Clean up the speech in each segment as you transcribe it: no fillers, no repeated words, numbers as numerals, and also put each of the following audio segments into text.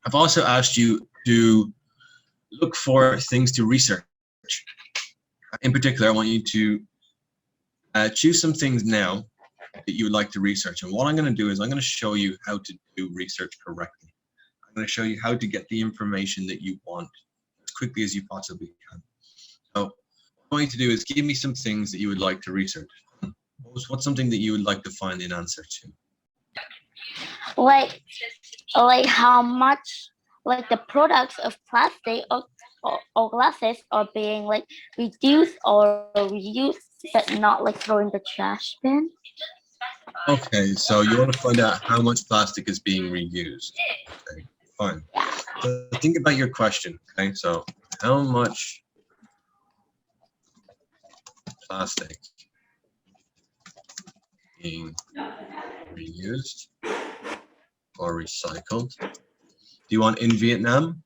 I've also asked you to look for things to research. In particular, I want you to choose some things now that you would like to research. And what I'm going to do is I'm going to show you how to do research correctly. I'm going to show you how to get the information that you want as quickly as you possibly can. So what I'm going to do is give me some things that you would like to research. What's something that you would like to find an answer to? Like how much like the products of plastic or glasses are being like reduced or reused, but not like thrown in the trash bin. Okay, so you want to find out how much plastic is being reused. Okay, fine. So think about your question. Okay, so how much plastic being reused or recycled? Do you want in Vietnam?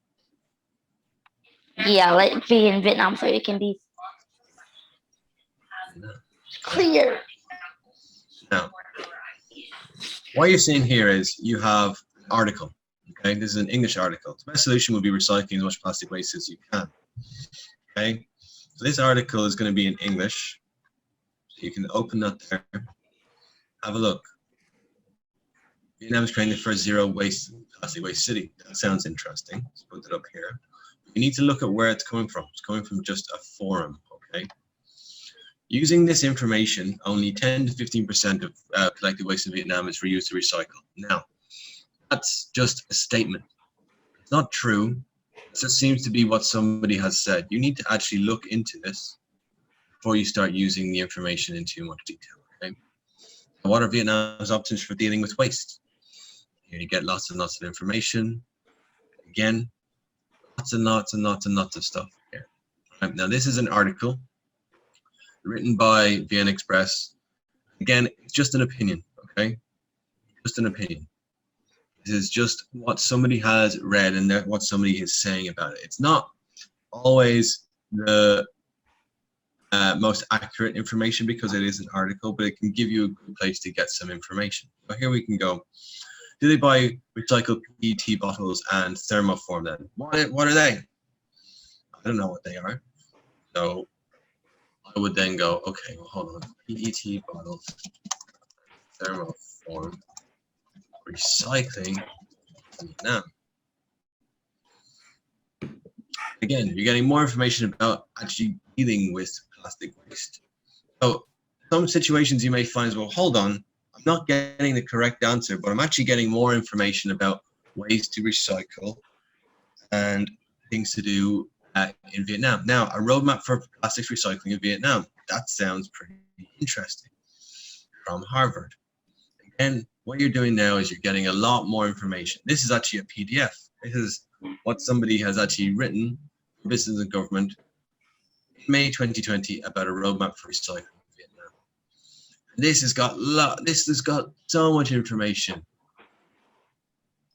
Yeah, like be in Vietnam so it can be clear. Now, what you're seeing here is you have an article. Okay, this is an English article. The best solution would be recycling as much plastic waste as you can. Okay, so this article is going to be in English. So you can open that there. Have a look. Vietnam is creating the first zero waste plastic waste city. That sounds interesting. Let's put it up here. You need to look at where it's coming from. It's coming from just a forum. Okay. Using this information, only 10 to 15% of collected waste in Vietnam is reused or recycled. Now, that's just a statement. It's not true. It just seems to be what somebody has said. You need to actually look into this before you start using the information in too much detail. Okay. What are Vietnam's options for dealing with waste? Here you get lots and lots of information. Again, lots and lots and lots and lots of stuff here. Right, now, this is an article written by Vienna Express. Again, it's just an opinion, okay? Just an opinion. This is just what somebody has read and what somebody is saying about it. It's not always the most accurate information because it is an article, but it can give you a good place to get some information. So here we can go. Do they buy recycled PET bottles and thermoform them? What are they? I don't know what they are. So I would then go, okay, well, hold on. PET bottles, thermoform, recycling, Vietnam. Again, you're getting more information about actually dealing with plastic waste. So some situations you may find is, well, hold on, I'm not getting the correct answer, but I'm actually getting more information about ways to recycle and things to do in Vietnam. Now, a roadmap for plastics recycling in Vietnam. That sounds pretty interesting. From Harvard. Again, what you're doing now is you're getting a lot more information. This is actually a PDF. This is what somebody has actually written for Business and Government in May 2020 about a roadmap for recycling in Vietnam. This has got so much information.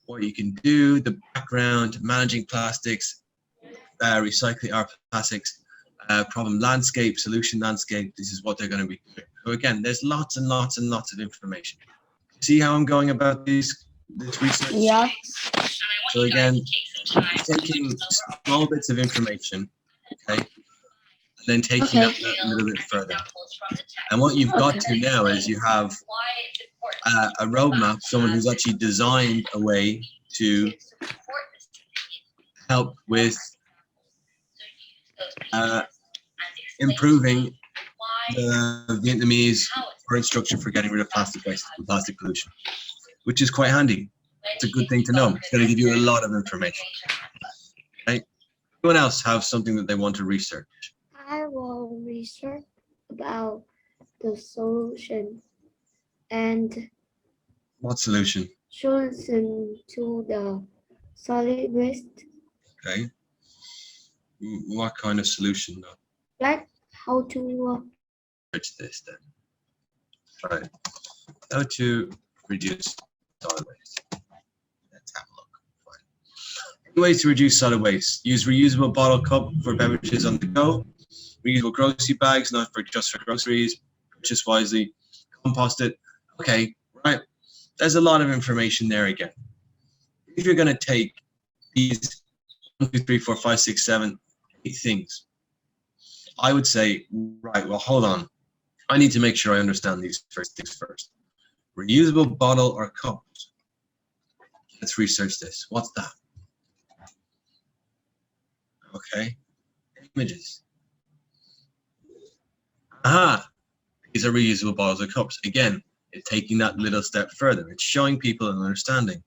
What you can do, the background, managing plastics, recycling our plastics, problem landscape, solution landscape. This is what they're going to be doing. So again, there's lots and lots and lots of information. See how I'm going about this research? Yeah. So again, taking small bits of information, okay, and then taking that a little bit further. And what you've got to now is you have a roadmap, someone who's actually designed a way to help with improving the Vietnamese current structure for getting rid of plastic waste and plastic pollution, which is quite handy. It's a good thing to know. It's going to give you a lot of information. Okay? Anyone else have something that they want to research? I will research about the solution and What solution? solution to the solid waste. Okay. What kind of solution though? Like how to Research this then. Right. How to reduce solid waste. Let's have a look. Fine. Ways to reduce solid waste. Use reusable bottle cup for beverages on the go. Reusable grocery bags, not for just for groceries. Purchase wisely. Compost it. Okay, right. There's a lot of information there again. If you're going to take these 1, 2, 3, 4, 5, 6, 7, 8 things, I would say, right, well, hold on. I need to make sure I understand these first things first. Reusable bottle or cups. Let's research this. What's that? Okay. Images. Aha. These are reusable bottles or cups. Again, it's taking that little step further. It's showing people an understanding.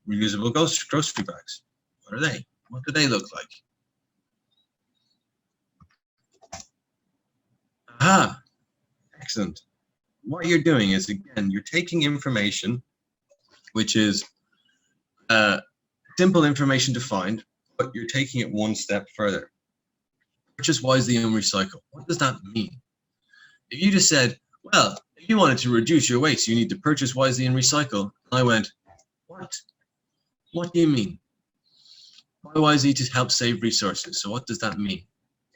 Reusable grocery bags. What are they? What do they look like? Aha. Excellent. What you're doing is, again, you're taking information, which is simple information to find, but you're taking it one step further. Purchase wisely and recycle. What does that mean? If you just said, well, if you wanted to reduce your waste, you need to purchase wisely and recycle. And I went, what? What do you mean? Buy wisely to help save resources. So what does that mean?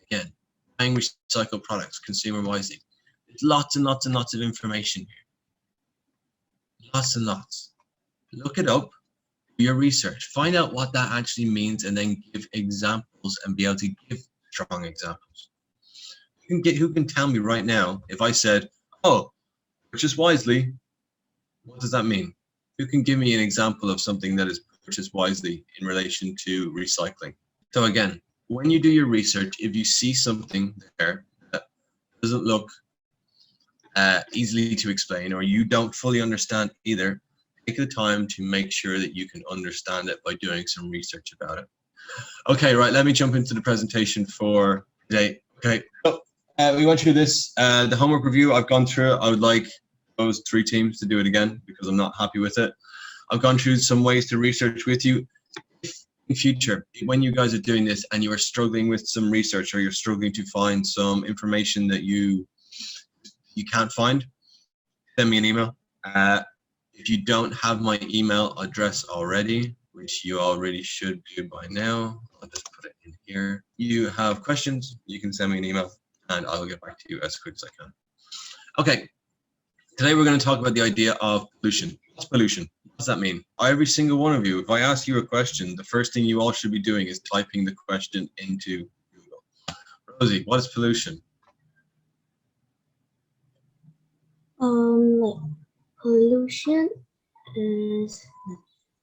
Again, buying recycled products, consumer wisely. There's lots and lots and lots of information here. Lots and lots. Look it up, do your research, find out what that actually means, and then give examples and be able to give strong examples. Who can tell me right now, if I said, oh, purchase wisely, what does that mean? Who can give me an example of something that is purchased wisely in relation to recycling? So again, when you do your research, if you see something there that doesn't look easily to explain, or you don't fully understand either, take the time to make sure that you can understand it by doing some research about it. Okay, right, let me jump into the presentation for today. Okay, so we went through this, the homework review, I've gone through it. I would like those 3 teams to do it again because I'm not happy with it. I've gone through some ways to research with you. In future, when you guys are doing this and you are struggling with some research, or you're struggling to find some information that you can't find, send me an email. If you don't have my email address already, which you already should do by now, I'll just put it in here. You have questions, you can send me an email and I will get back to you as quick as I can. Okay, today we're going to talk about the idea of pollution. What's pollution? What does that mean? Every single one of you, if I ask you a question, the first thing you all should be doing is typing the question into Google. Rosie, what is pollution? Like pollution is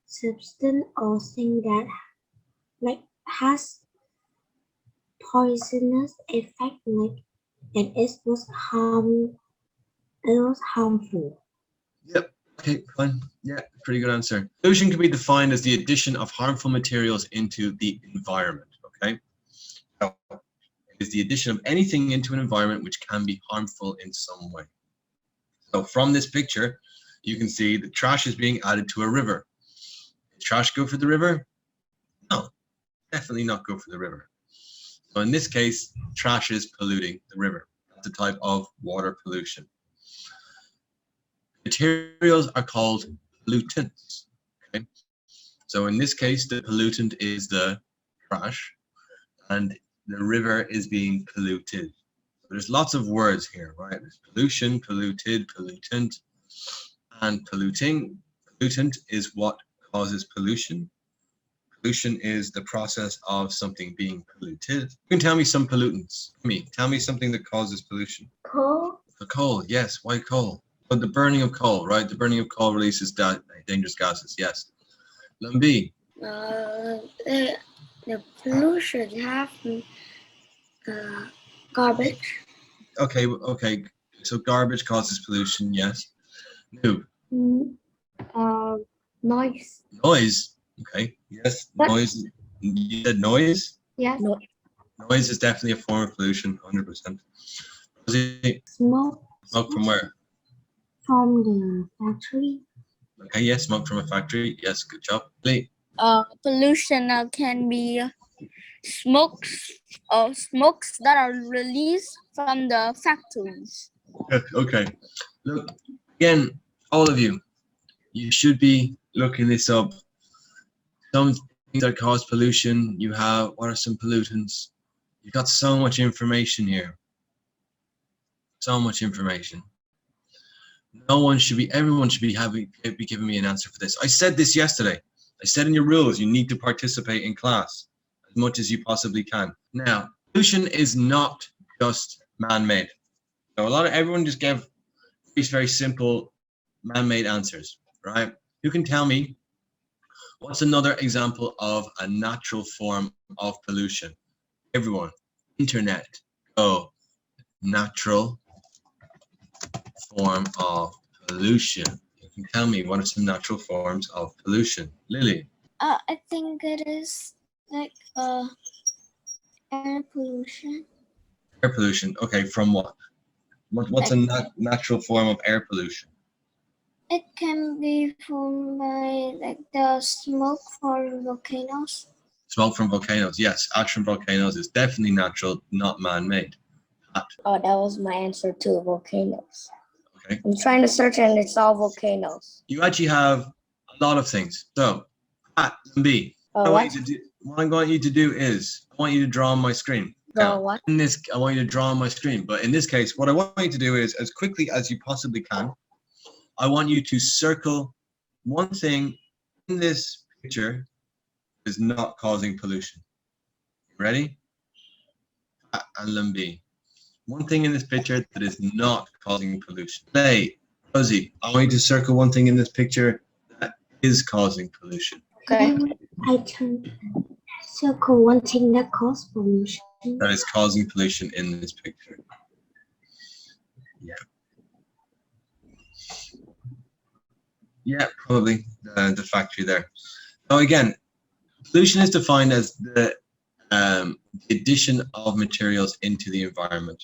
substance or thing that like has poisonous effect, like, and it was harmful. Yep. Okay, fine. Yeah, pretty good answer. Pollution can be defined as the addition of harmful materials into the environment. Okay. So it is the addition of anything into an environment which can be harmful in some way. So from this picture, you can see the trash is being added to a river. Is trash good for the river? No, definitely not good for the river. So in this case, trash is polluting the river. That's a type of water pollution. Materials are called pollutants. Okay? So in this case, the pollutant is the trash, and the river is being polluted. There's lots of words here, right? There's pollution, polluted, pollutant, and polluting. Pollutant is what causes pollution. Pollution is the process of something being polluted. You can tell me some pollutants. Tell me something that causes pollution. Coal. The coal, yes. Why coal? But the burning of coal, right? The burning of coal releases dangerous gases, yes. Lumbi. The pollution have garbage. Okay. So garbage causes pollution, yes. Noob. Noise. Noise. Okay. Yes. What? Noise. You said noise? Yes. Noise is definitely a form of pollution, 100%. Smoke. Smoke from where? From the factory. Okay, yes, smoke from a factory. Yes, good job. Lee. Pollution can be smokes that are released from the factories. Okay. Look, again, all of you, you should be looking this up. Some things that cause pollution, what are some pollutants? You've got so much information here. So much information. Everyone should be giving me an answer for this. I said this yesterday. I said in your rules, you need to participate in class as much as you possibly can. Now, pollution is not just man-made. So everyone just gave these very simple man-made answers, right? Who can tell me what's another example of a natural form of pollution? Everyone, internet, go. Natural form of pollution. You can tell me what are some natural forms of pollution. Lily. I think it is like air pollution. Air pollution. Okay, from what? What's a natural form of air pollution? It can be formed by like the smoke from volcanoes. Smoke from volcanoes. Yes, ash from volcanoes is definitely natural, not man-made. Oh, that was my answer too, volcanoes. Okay. I'm trying to search and it's all volcanoes. You actually have a lot of things. So, A and B. Oh, What I want you to do is, I want you to draw on my screen. Draw what? I want you to draw on my screen. But in this case, what I want you to do is, as quickly as you possibly can, I want you to circle one thing in this picture that is not causing pollution. Ready? A and B. One thing in this picture that is not causing pollution. Play. Rosie, I want you to circle one thing in this picture that is causing pollution. Okay. I can circle one thing that causes pollution. That is causing pollution in this picture. Yeah. Yeah, probably the factory there. So again, pollution is defined as the addition of materials into the environment.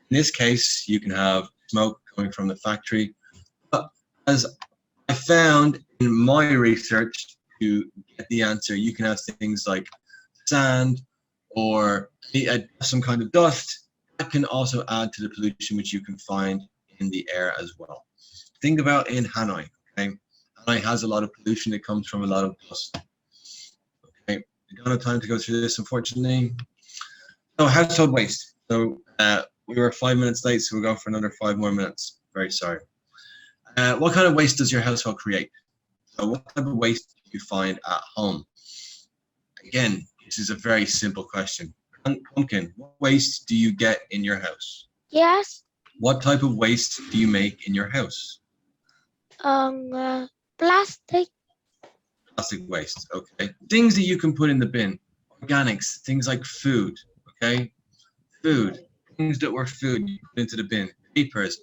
In this case, you can have smoke coming from the factory. But as I found in my research to get the answer, you can have things like sand or some kind of dust that can also add to the pollution which you can find in the air as well. Think about in Hanoi. Okay, Hanoi has a lot of pollution that comes from a lot of dust. Okay, we don't have time to go through this, unfortunately. So household waste. So we were 5 minutes late, so we'll go for another 5 more minutes. Very sorry. What kind of waste does your household create? So what type of waste do you find at home? Again, this is a very simple question. Pumpkin, what waste do you get in your house? Yes. What type of waste do you make in your house? Plastic. Plastic waste, okay. Things that you can put in the bin. Organics, things like food, okay? Food, things that were food you put into the bin. Papers,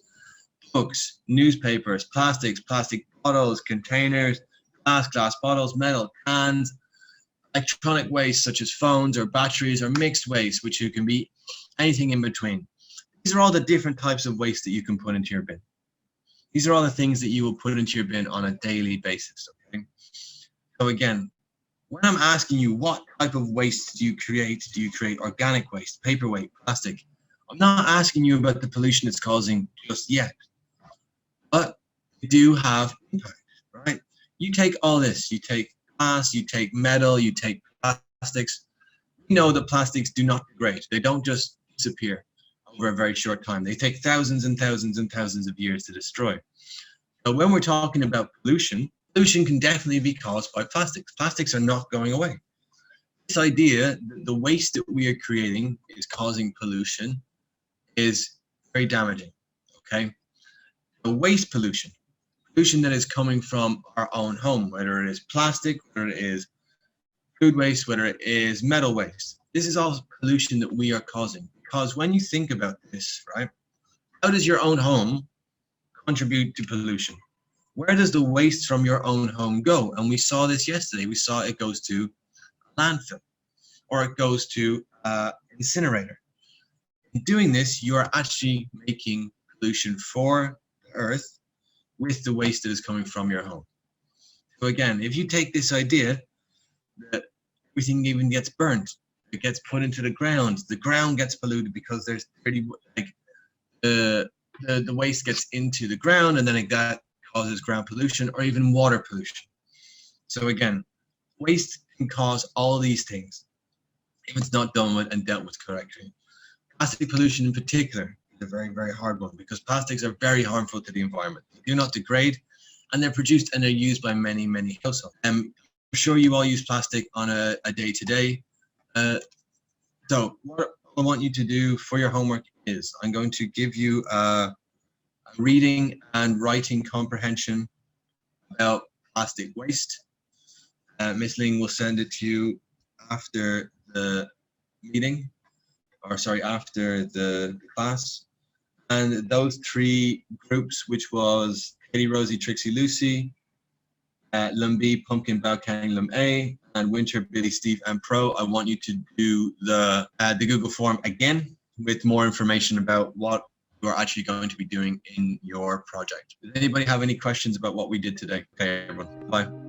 books, newspapers, plastics, plastic bottles, containers, glass bottles, metal, cans, electronic waste such as phones or batteries or mixed waste, which you can be anything in between. These are all the different types of waste that you can put into your bin. These are all the things that you will put into your bin on a daily basis, okay? So again, when I'm asking you what type of waste do you create organic waste, paper waste, plastic? I'm not asking you about the pollution it's causing just yet, but you do have impact, right? You take all this, you take glass, you take metal, you take plastics. We know that plastics do not degrade. They don't just disappear over a very short time. They take thousands and thousands and thousands of years to destroy. So when we're talking about pollution, pollution can definitely be caused by plastics. Plastics are not going away. This idea that the waste that we are creating is causing pollution is very damaging, okay? The waste pollution that is coming from our own home, whether it is plastic, whether it is food waste, whether it is metal waste. This is all pollution that we are causing. Because when you think about this, right, how does your own home contribute to pollution? Where does the waste from your own home go? And we saw this yesterday. We saw it goes to landfill or it goes to incinerator. In doing this, you are actually making pollution for the earth with the waste that is coming from your home. So again, if you take this idea that everything even gets burnt, it gets put into the ground gets polluted because there's pretty like the waste gets into the ground and then it causes ground pollution or even water pollution. So again, waste can cause all these things if it's not done with and dealt with correctly. Plastic pollution in particular is a very, very hard one because plastics are very harmful to the environment. They do not degrade and they're produced and they're used by many, many households. sure you all use plastic on a day-to-day. So what I want you to do for your homework is I'm going to give you a reading and writing comprehension about plastic waste. Miss Ling will send it to you after the meeting, or sorry, after the class. And those three groups, which was Katie, Rosie, Trixie, Lucy, Lumbi, Pumpkin, Bao, Kang, Lum A, and Winter, Billy, Steve, and Pro, I want you to do the Google form again with more information about what you're actually going to be doing in your project. Does anybody have any questions about what we did today? Okay, everyone, bye.